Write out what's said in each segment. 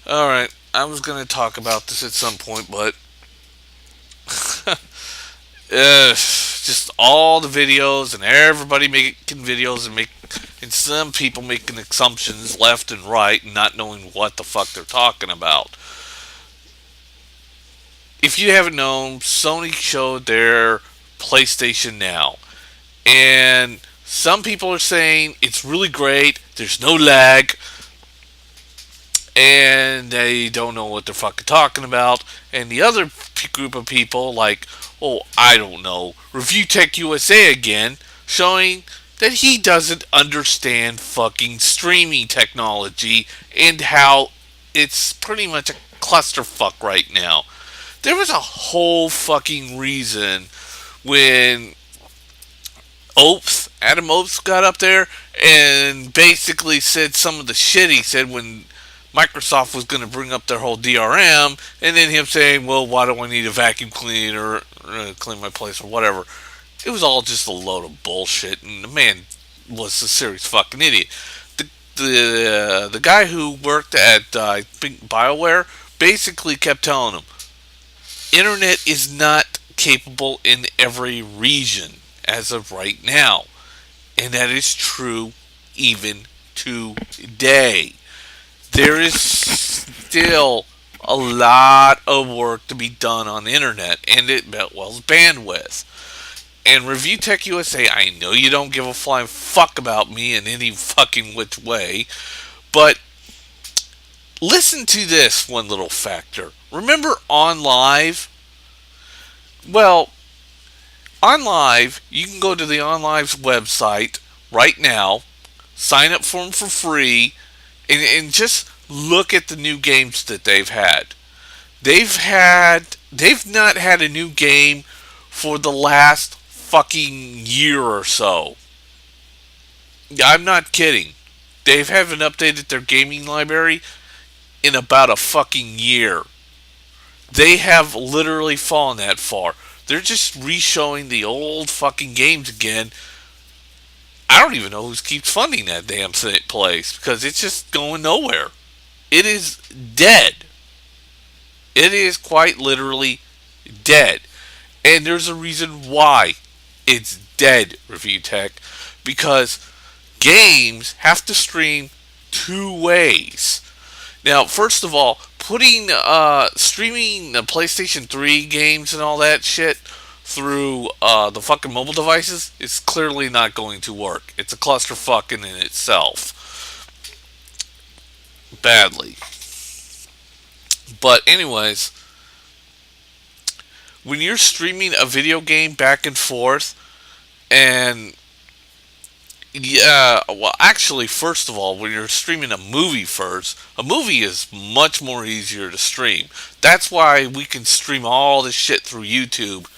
Alright, I was going to talk about this at some point, but just all the videos and everybody making videos and some people making assumptions left and right and not knowing what the fuck they're talking about. If you haven't known, Sony showed their PlayStation Now. And some people are saying it's really great, there's no lag, and they don't know what they're fucking talking about. And the other group of people, like, oh, I don't know, Review Tech USA again, showing that he doesn't understand fucking streaming technology and how it's pretty much a clusterfuck right now. There was a whole fucking reason when Adam Opes got up there and basically said some of the shit he said when Microsoft was going to bring up their whole DRM, and then him saying, well, why do I need a vacuum cleaner clean my place or whatever. It was all just a load of bullshit, and the man was a serious fucking idiot. The guy who worked at I think BioWare basically kept telling him, internet is not capable in every region as of right now. And that is true even today. There is still a lot of work to be done on the internet and it well as bandwidth. And Review Tech USA, I know you don't give a flying fuck about me in any fucking which way, but listen to this one little factor. Remember On Live? Well, On Live, you can go to the On Live's website right now, sign up for them for free, and just look at the new games that they've had. They've not had a new game for the last fucking year or so. I'm not kidding. They haven't updated their gaming library in about a fucking year. They have literally fallen that far. They're just re-showing the old fucking games again. I don't even know who keeps funding that damn place because it's just going nowhere. It is dead. It is quite literally dead. And there's a reason why it's dead, Review Tech. Because games have to stream two ways. Now, first of all, putting streaming the PlayStation 3 games and all that shit through the fucking mobile devices is clearly not going to work. It's a clusterfuck in itself. Badly. But anyways, when you're streaming a video game back and forth and yeah, well, actually, first of all, when you're streaming a movie first, a movie is much more easier to stream. That's why we can stream all this shit through YouTube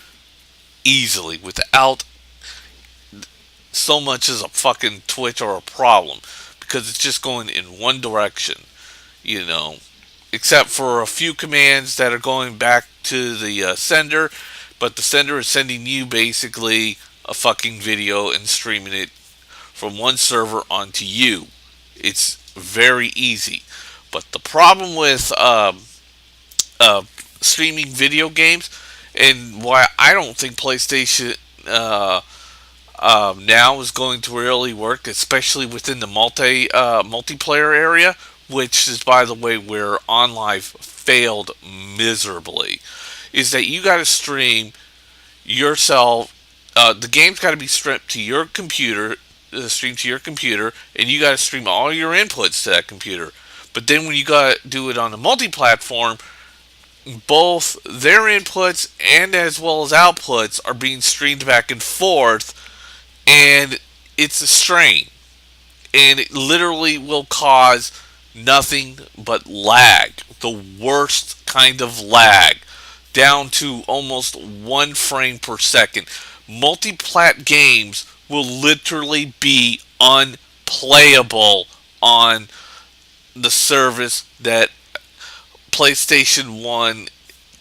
easily without so much as a fucking Twitch or a problem because it's just going in one direction, you know. Except for a few commands that are going back to the sender, but the sender is sending you basically a fucking video and streaming it from one server onto you. It's very easy. But the problem with streaming video games and why I don't think PlayStation now is going to really work, especially within the multiplayer area, which is, by the way, where OnLive failed miserably, is that you got to stream yourself. The game's got to be stripped to your computer, streamed to your computer, and you got to stream all your inputs to that computer. But then when you got to do it on a multi-platform, both their inputs and as well as outputs are being streamed back and forth, and it's a strain. And it literally will cause nothing but lag. The worst kind of lag. Down to almost 1 frame per second. Multi-plat games will literally be unplayable on the service that PlayStation 1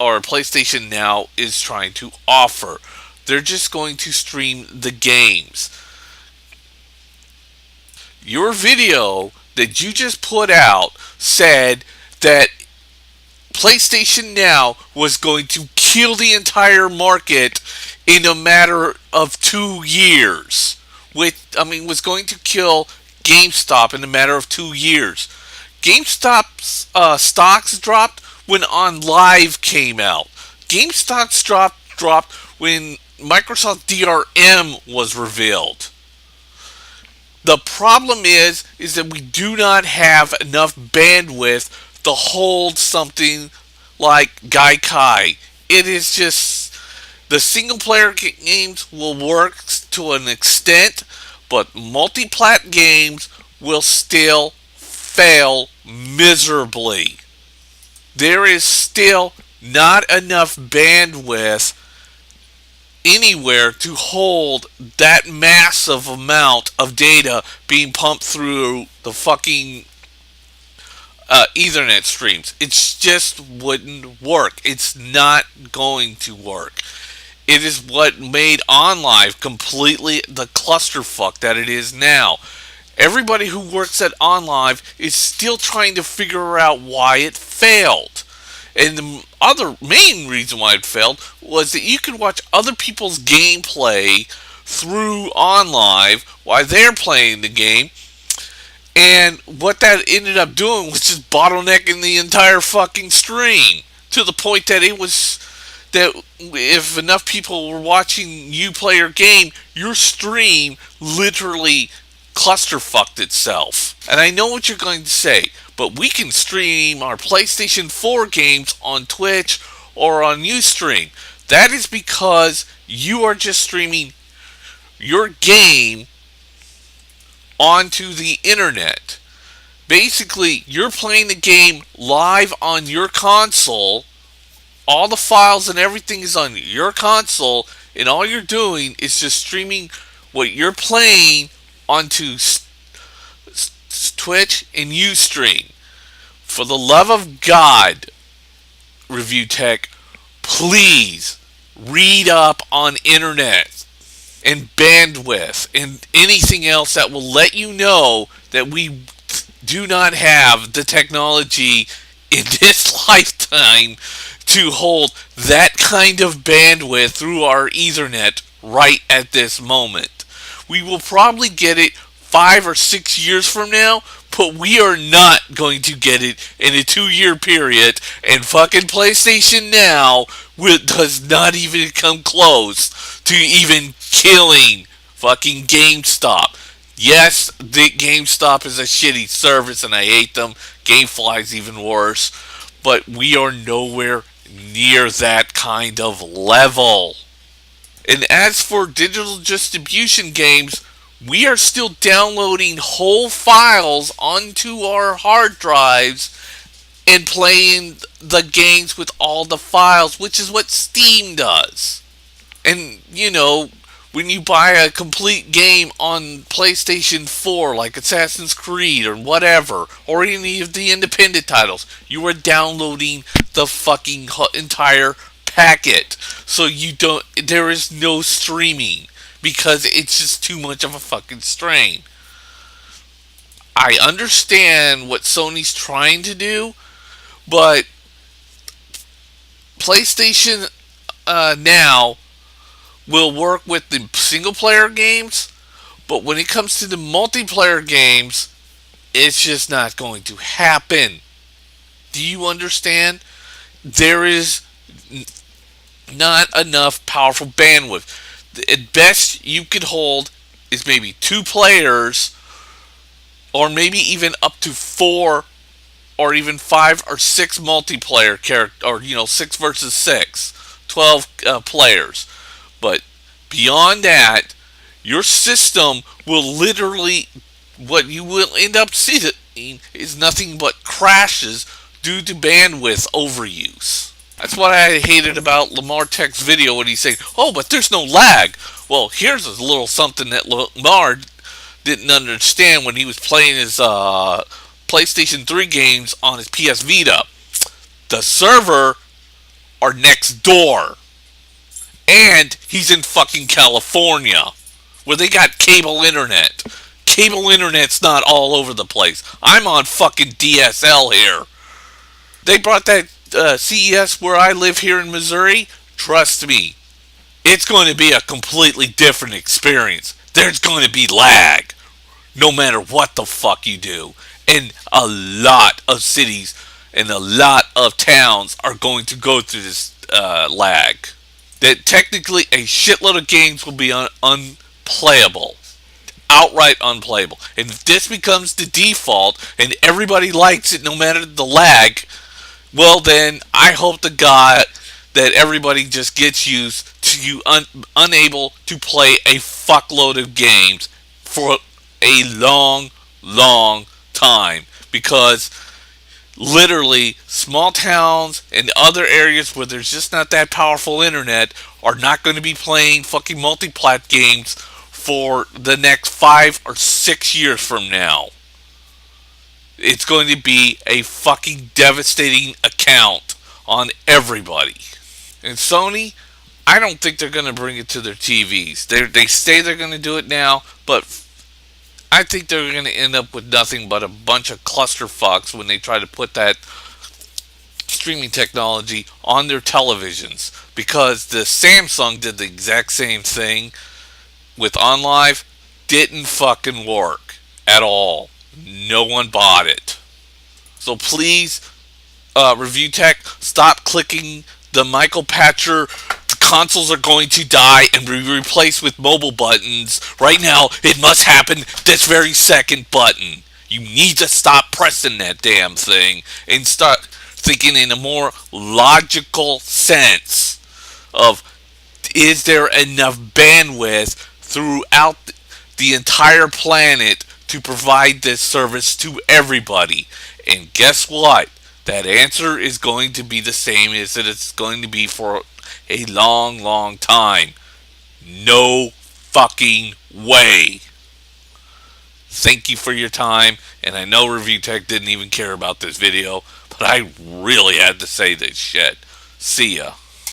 or PlayStation Now is trying to offer. They're just going to stream the games. Your video that you just put out said that PlayStation Now was going to kill the entire market in a matter of 2 years. Was going to kill GameStop in a matter of 2 years. GameStop's stocks dropped when On Live came out. GameStop's dropped when Microsoft DRM was revealed. The problem is that we do not have enough bandwidth to hold something like Gaikai. It is just the single player games will work to an extent, but multi-plat games will still fail miserably. There is still not enough bandwidth anywhere to hold that massive amount of data being pumped through the fucking Ethernet streams. It just wouldn't work. It's not going to work. It is what made OnLive completely the clusterfuck that it is now. Everybody who works at OnLive is still trying to figure out why it failed. And the other main reason why it failed was that you could watch other people's gameplay through OnLive while they're playing the game. And what that ended up doing was just bottlenecking the entire fucking stream to the point that if enough people were watching you play your game, your stream literally clusterfucked itself. And I know what you're going to say, but we can stream our PlayStation 4 games on Twitch or on Ustream. That is because you are just streaming your game onto the internet. Basically, you're playing the game live on your console. All the files and everything is on your console, and all you're doing is just streaming what you're playing onto Twitch and Ustream. For the love of God, Review Tech, please read up on internet and bandwidth and anything else that will let you know that we do not have the technology in this lifetime to hold that kind of bandwidth through our Ethernet right at this moment. We will probably get it 5 or 6 years from now, but we are not going to get it in a 2-year period, and fucking PlayStation Now does not even come close to even killing fucking GameStop. Yes, the GameStop is a shitty service and I hate them. GameFly's even worse, but we are nowhere near that kind of level. And as for digital distribution games, we are still downloading whole files onto our hard drives and playing the games with all the files, which is what Steam does. And, when you buy a complete game on PlayStation 4, like Assassin's Creed or whatever, or any of the independent titles, you are downloading the fucking entire packet. So there is no streaming, because it's just too much of a fucking strain. I understand what Sony's trying to do, but PlayStation Now will work with the single player games, but when it comes to the multiplayer games, it's just not going to happen. Do you understand? There is not enough powerful bandwidth. At best you could hold is maybe 2 players, or maybe even up to 4 or even 5 or 6 multiplayer character, or 6 versus 6, 12 players. But beyond that, your system will literally, what you will end up seeing is nothing but crashes due to bandwidth overuse. That's what I hated about Lamar Tech's video when he's saying, "Oh, but there's no lag." Well, here's a little something that Lamar didn't understand when he was playing his PlayStation 3 games on his PS Vita. The server are next door. And he's in fucking California, where they got cable internet. Cable internet's not all over the place. I'm on fucking DSL here. They brought that CES where I live here in Missouri. Trust me, it's going to be a completely different experience. There's going to be lag no matter what the fuck you do. And a lot of cities and a lot of towns are going to go through this lag. That technically a shitload of games will be unplayable. Outright unplayable. And if this becomes the default and everybody likes it no matter the lag, well then I hope to God that everybody just gets used to you unable to play a fuckload of games for a long, long time. Because literally, small towns and other areas where there's just not that powerful internet are not going to be playing fucking multi-plat games for the next 5 or 6 years from now. It's going to be a fucking devastating account on everybody. And Sony, I don't think they're going to bring it to their TVs. They say they're going to do it now, but I think they're going to end up with nothing but a bunch of clusterfucks when they try to put that streaming technology on their televisions. Because the Samsung did the exact same thing with OnLive, didn't fucking work at all. No one bought it. So please, Review Tech, stop clicking the Michael Patcher consoles are going to die and be replaced with mobile buttons. Right now, it must happen this very second button. You need to stop pressing that damn thing and start thinking in a more logical sense of, is there enough bandwidth throughout the entire planet to provide this service to everybody? And guess what? That answer is going to be the same as it's going to be for a long, long time. No fucking way. Thank you for your time, and I know Review Tech didn't even care about this video, but I really had to say this shit. See ya.